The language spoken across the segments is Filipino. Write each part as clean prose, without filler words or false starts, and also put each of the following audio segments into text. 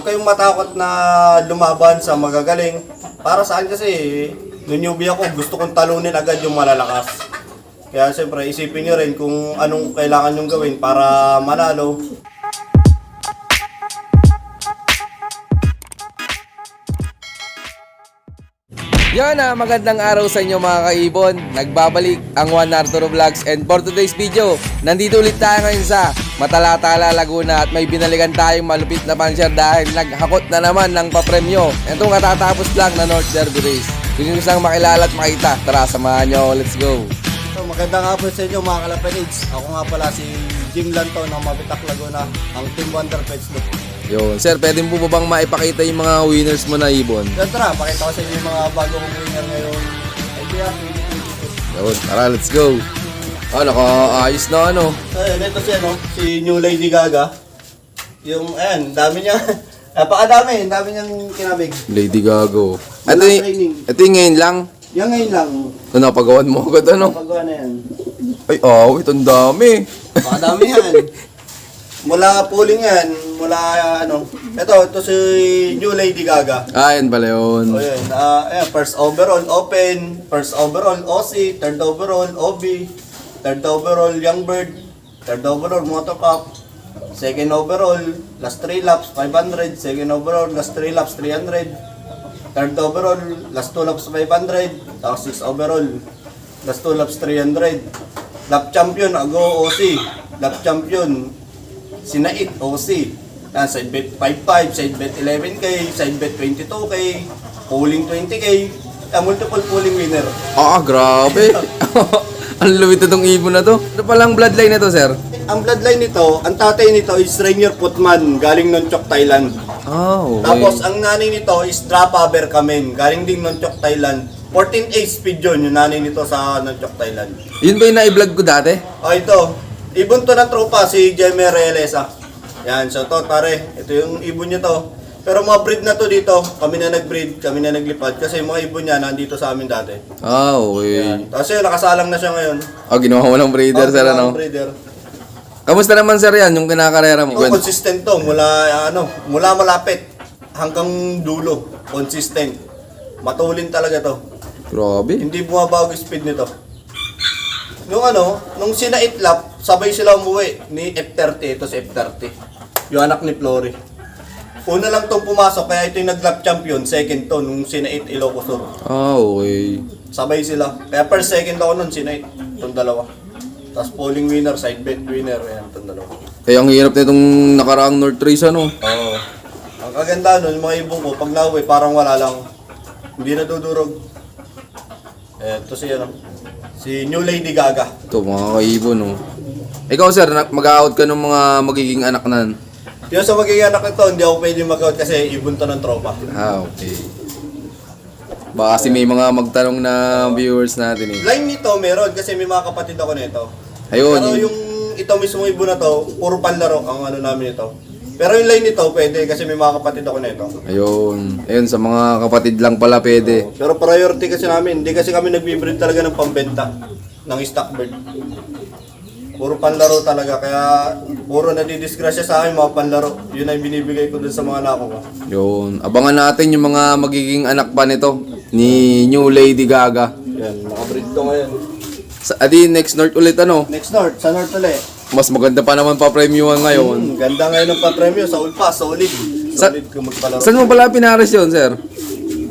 Huwag kayong matakot na lumaban sa magagaling. Para sa akin kasi, nung newbie ako, gusto kong talunin agad yung malalakas. Kaya siyempre, isipin nyo rin kung anong kailangan nyong gawin para manalo. Yan magandang araw sa inyo mga kaibon. Nagbabalik ang Juan Arturo Vlogs, and for today's video, nandito ulit tayo ngayon sa Matalatala, Laguna, at may binalikan tayong malupit na puncher dahil naghakot na naman ng papremyo. Itong katatapos lang na North Derby Race. Kung gusto lang makilala at makita, tara samahan nyo, let's go. So, magandang hapon sa inyo mga kalapanids. Ako nga pala si Jim Lanto ng Mabitak, Laguna, ang Team Wonder Pets Look. Yun, sir, pwede mo ba bang maipakita yung mga winners mo na ibon? So, tara, pakita ko sa inyo yung mga bago kong winner ngayon. Idea, Yun, tara, let's go. Naka-ayos na ano. So, ito si New Lady Gaga. Yung, ayan, dami niya. Napakadami, dami niyang kinabig. Lady Gago. Walang training. Ito yung ngayon lang. Yung ngayon lang, Napagawan mo agad ano? pagawa na yan. Ay, ito ang dami. Napakadami yan. Mula pooling yan, mula ano. Ito si New Lady Gaga. Yan pala yun. O yun, ayan, first overall Open, first overall OC, third overall OB, third overall Young Bird, third overall Moto Cup, second overall last 3 laps 500, second overall last 3 laps 300, third overall last 2 laps 500, tapos 6 overall last 2 laps 300. Lap champion Ago OC, lap champion Sinait OC. Side bet 5.5, side bet 11k, side bet 22k, pooling 20k, multiple pooling winner. Grabe. Ang luwit itong ibon na to. Ano palang bloodline na to, sir? Ang bloodline nito, ang tatay nito is Rainier Putman, galing Nonchok, Thailand. Okay. Tapos ang nanay nito is Drapa Berkamen, galing din Nonchok, Thailand. 14 ace speed yun, yung nanay nito sa Nonchok, Thailand. Yun ba yung na-vlog ko dati? Ito. Ibon to ng tropa, si Jemmy Relesa. Yan, so to pare, ito yung ibon niya to. Pero mga breed na to dito, kami na nag-breed, kami na naglipad. Kasi yung mga ibon niya nandito sa amin dati. Okay. Yan. Tapos yun, nakasalang na siya ngayon. Ginawa mo ng breeder, sir, Ginawa ano? ng breeder. Kamusta naman, sir, yan? Yung kinakarera mo? Consistent to, mula malapit hanggang dulo. Consistent. Matulin talaga to. Grabe. Hindi bumabago speed nito. Nung sinait lap, sabay sila umuwi ni F30, ito si F30. Yung anak ni Flory. Una lang tong pumasok, kaya ito yung nag-lap champion, second to, nung sinait Ilocos Sur. Okay. Sabay sila. Kaya per second ako nun, sinait. Itong dalawa. Tapos polling winner, side bet winner, ayan, itong dalawa. Ang hirap na itong nakaraang North Race, ano? Oo. Ang kaganda nun, yung mga ibon ko, pag nauwi, parang wala lang. Hindi nadudurog. Ito si New Lady Gaga. Ito, mga kaibon, no? Ikaw, sir, mag-out ka ng mga magiging anak na. Yung sa magiging anak nito, hindi ako pwede mag-out kasi ibon to ng tropa. Okay. Baka kasi may mga magtanong na viewers natin eh. Line nito meron kasi may mga kapatid ako nito. Ayun. Pero yung ito mismo ibon na to, puro panlaro ang ano namin ito. Pero yung line nito pwede kasi may mga kapatid ako nito. Ayun. Ayun, sa mga kapatid lang pala pwede. Pero priority kasi namin, hindi kasi kami nagbi-breed talaga ng pambenta ng stock bird. Puro panlaro talaga, kaya puro nadidisgrasya sa akin mga panlaro. Yun ay binibigay ko dun sa mga anak ko. Yun. Abangan natin yung mga magiging anak pa nito ni New Lady Gaga. Yan, nakabreed to ngayon. Next North ulit ano? Next North, sa North ulit. Mas maganda pa naman pa premium ngayon. Ganda ngayon ng pa-premyo sa Ulpa, solid. Solid kung magpalaro. Saan mo pala pinares yun, sir?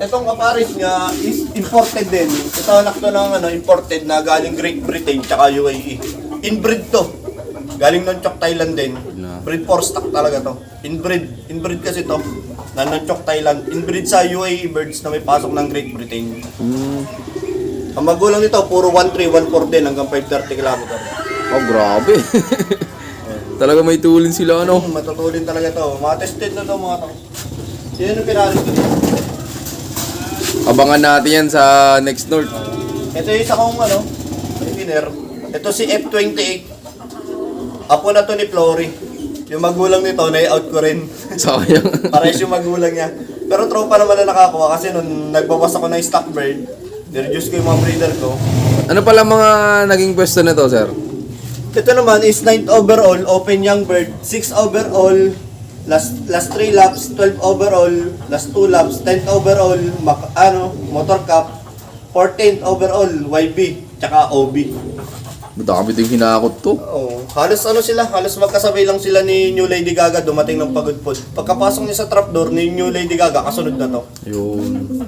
Itong kaparis nga is imported din. Ito anak to ng imported na galing Great Britain tsaka UAE. Inbreed to. Galing Nonchok, Thailand din. Breed for stock talaga to. Inbreed kasi to. Na Nonchok, Thailand. Inbreed sa UAE birds na may pasok ng Great Britain. Ang magulang nito, puro 1.3, 1.4 din hanggang 530 km. Grabe. Talaga may tulin sila, ano? Matutulin talaga to. Mga tested na to mga to. Sino yung pinalis ko dito? Abangan natin yan sa next North. Ito yung isa kong winner. Ito si F28. Apo na to ni Flory. Yung magulang nito, na-out ko rin. Sayang. Parehas yung magulang niya. Pero tropa naman na nakakuha kasi nung nagbawas ako ng stock bird, nireduce ko yung mga breeder ko. Ano pala mga naging pwesto nito, sir? Ito naman is 9th overall, Open Young Bird, 6th overall, last 3 laps, 12 overall, last 2 laps, 10 overall, motor cup, 14th overall, YB, tsaka OB. Madami din hinakot to. Oo, halos halos magkasabay lang sila ni New Lady Gaga dumating ng pagudpod. Pagkapasok niya sa trapdoor ni New Lady Gaga, kasunod na to. Yun.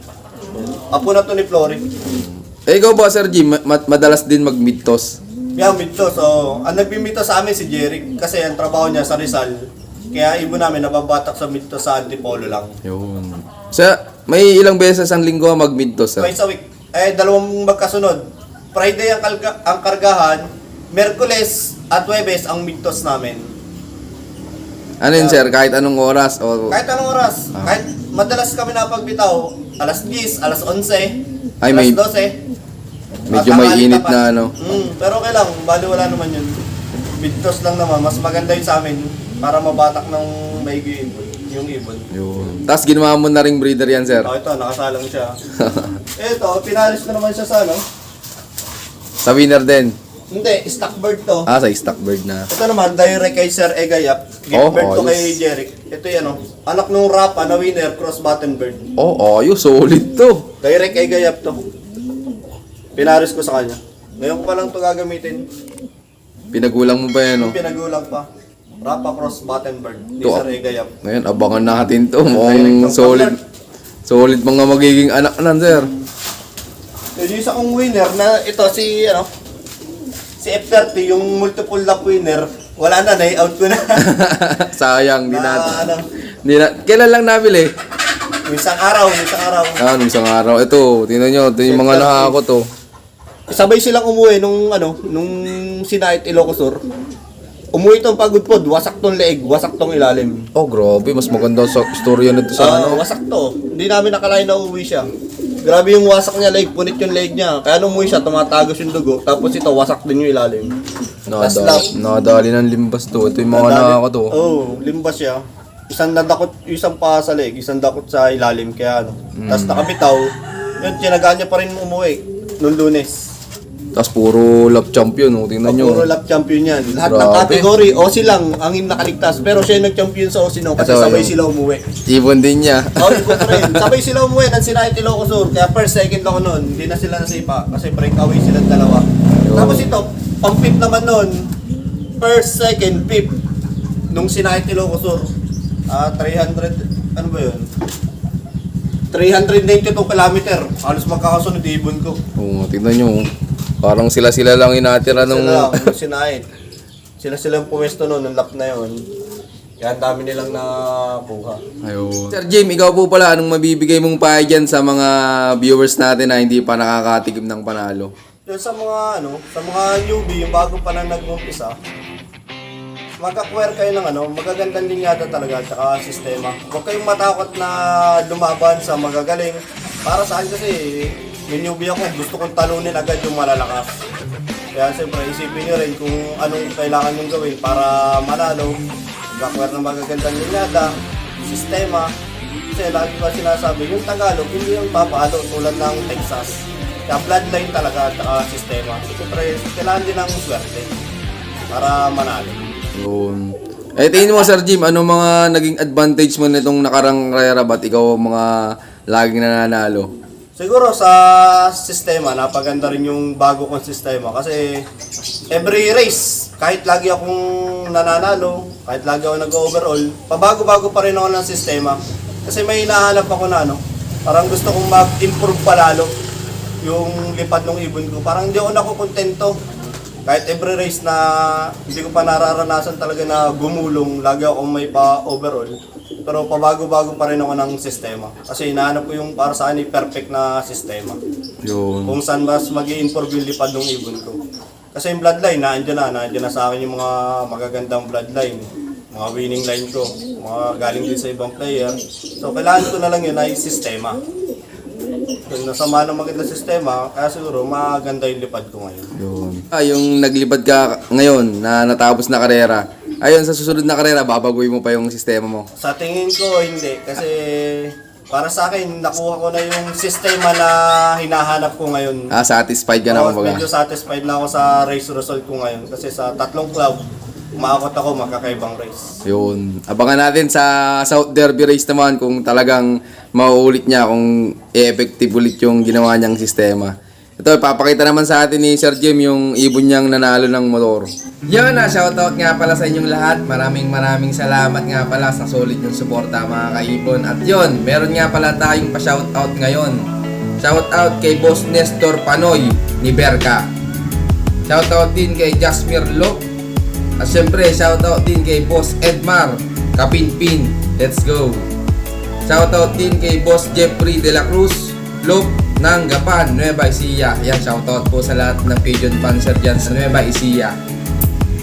Apo na to ni Flory. Ikaw ba, Sir Jim, madalas din mag-mid-toss? Yeah, midto. So, ang nagmimito sa amin si Jeric kasi ang trabaho niya sa Rizal. Kaya ibo namin nababatak sa midto sa Antipolo lang. Yun. May ilang beses ang linggo mag-mid-toss, sir? Twice a week. Dalawang magkasunod. Friday ang kargahan, Merkules at Huwebes ang midtos namin. Ano yun, sir? Kahit anong oras? O... Kahit anong oras. Kahit madalas kami napagbitaw, alas 10, alas 11, Ay, alas may- 12. Medyo At may tanghali init tapat. na ano. Pero okay lang, bali wala naman yun. Midtos lang naman, mas maganda yun sa amin para mabatak ng maigi yung ibon. Yun. Tapos ginawa mo na ring breeder yan, sir? Ito, nakasalang siya. Ito, pinalis ko naman siya sa Sa winner din? Hindi, stock bird to. Sa stock bird na. Ito naman, direct kay Sir Egayap. Gift bird to ayos. kay Jeric. Ito yan anak nung Rapa na winner, cross button bird. Ayos. Solid to. Direct kay Egayap to. Pinaris ko sa kanya. Ngayon ko pa lang to gagamitin. Pinagulang mo ba yan, no? Pinagulang pa. Rapa cross button bird ni To. Sir Egayap. Ngayon, abangan natin to. Direct Mukhang to. solid. Solid mga magiging anak nan, sir. Yung isa kong winner na ito si F30, yung multiple lap winner, wala na, na-out ko na. Sayang, di na. Na, Kailan lang nabili? yung isang araw. Nung isang araw. Ito, tingnan nyo. Ito yung mga nakako to. Sabay silang umuwi nung sinait Ilocos Sur. Umuwi tong pagudpod, wasak tong leeg, wasak tong ilalim. Grabe. Mas maganda sa istorya nito sa Wasak to. Hindi namin nakalain na uuwi siya. Grabe yung wasak niya leg, punit yung leg niya. Kaya nung umuwi siya, tumatagos yung dugo. Tapos ito, wasak din yung ilalim. Nadali ng limbas to. Ito yung mga nakako to. Limbas siya. Isang nadakot, isang pa sa leg, isang dakot sa ilalim. Kaya Tapos nakabitaw. Yun, tinagaan niya pa rin umuwi nung Lunes. Tapos puro lap champion. Tingnan nyo. Puro lap champion yan. Lahat ng Grabe. category, OC lang ang nakaligtas. Pero siya yung nag-champion sa OC kasi Ito, sabay yung- sila umuwi. Ibon din niya. Ikot rin. Sabay sila umuwi ng Sinait Ilocos Sur. Kaya first, second ako noon. Hindi na sila nasipa kasi breakaway silang dalawa. Tapos ito, pang fifth naman noon. First, second, fifth. Nung Sinait Ilocos Sur. 300, ano ba yun? 392 kilometer. Halos magkakasunod ibon ko. Tingnan nyo. Parang sila lang inatira nung... Sila lang, nung Sinait. Sila yung pumesto noon, nung lap na yun. Kaya ang dami nilang nakuha. Ayun. Sir Jim, ikaw po pala, anong mabibigay mong payo dyan sa mga viewers natin na hindi pa nakakatikim ng panalo? Yun sa mga sa mga newbie, yung bago pa lang nag-umpisa, mag-acquire kayo ng magagandang linyada talaga at saka sistema. Huwag kayong matakot na lumaban sa magagaling. Para sa akin kasi, may newbie ako, gusto kong talunin agad yung malalakas. Kaya siyempre, isipin nyo rin kung anong kailangan nyo gawin para manalo. Mag-acquire ng magagandang linyada, sistema. Kasi lagi ko sinasabi, yung Tagalog, hindi yung papalo tulad ng Texas. Kaya bloodline talaga at saka sistema. Siyempre, kailangan din ng swerte para manalo. Yun. Tingin mo, Sir Jim, ano mga naging advantage mo nitong nakarang Rera ba't ikaw mga laging nananalo? Siguro sa sistema, napaganda rin yung bago kong sistema. Kasi every race, kahit lagi akong nananalo, kahit lagi ako nag-overall, pabago-bago pa rin ako ng sistema. Kasi may hinahanap ako na parang gusto kong mag-improve palalo yung lipad ng ibon ko. Parang hindi ako nakukontento. Kahit every race na hindi ko pa nararanasan talaga na gumulong, lagi ako may pa-overall. Pero pabago-bago pa rin ako ng sistema. Kasi hinahanap ko yung para sa akin perfect na sistema. Yun. Kung saan mas mag-i-improve yung lipad ng ibon ko. Kasi yung bloodline, nandiyan na sa akin yung mga magagandang bloodline. Mga winning line ko, mga galing din sa ibang player. So kailangan ko na lang yun ay sistema. Kung nasama ng maganda sistema, kaya siguro maganda yung lipad ko ngayon. Yun. Yung naglipad ka ngayon na natapos na karera, ayun sa susunod na karera, babaguhin mo pa yung sistema mo. Sa tingin ko, hindi. Kasi para sa akin, nakuha ko na yung sistema na hinahanap ko ngayon. Satisfied ka na kumbaga. Medyo satisfied na ako sa race result ko ngayon. Kasi sa 3 club, umakot ako, magkakaibang race. Yun. Abangan natin sa South Derby race naman kung talagang mauulit niya, kung e-effective ulit yung ginawa niyang sistema. Ito, papakita naman sa atin ni Sir Jim yung ibon niyang nanalo ng motor. Yun na, shoutout nga pala sa inyong lahat. Maraming salamat nga pala sa solid yung suporta mga kaibon. At yun, meron nga pala tayong pa-shoutout ngayon. Shoutout kay Boss Nestor Panoy ni Berka. Shoutout din kay Jasmir Lop. At syempre, shoutout din kay Boss Edmar Kapinpin. Let's go! Shoutout din kay Boss Jeffrey De La Cruz Lop ng Gapan, Nueva Ecija. Yan, shoutout po sa lahat ng Pigeon Panzer dyan sa Nueva Ecija.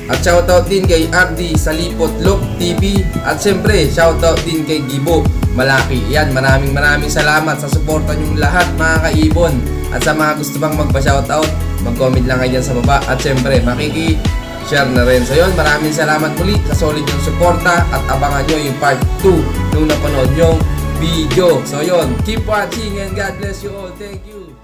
At shoutout din kay RD Salipot Lop TV. At syempre, shoutout din kay Gibo Malaki. Yan, maraming salamat sa suporta nyong lahat mga kaibon. At sa mga gusto bang magpa-shoutout, mag-comment lang kayo dyan sa baba. At syempre, makiki-share na rin. So yun, maraming salamat ulit sa solid yung suporta. At abangan nyo yung part 2 nung napanood yung video. So yun, keep watching and God bless you all. Thank you.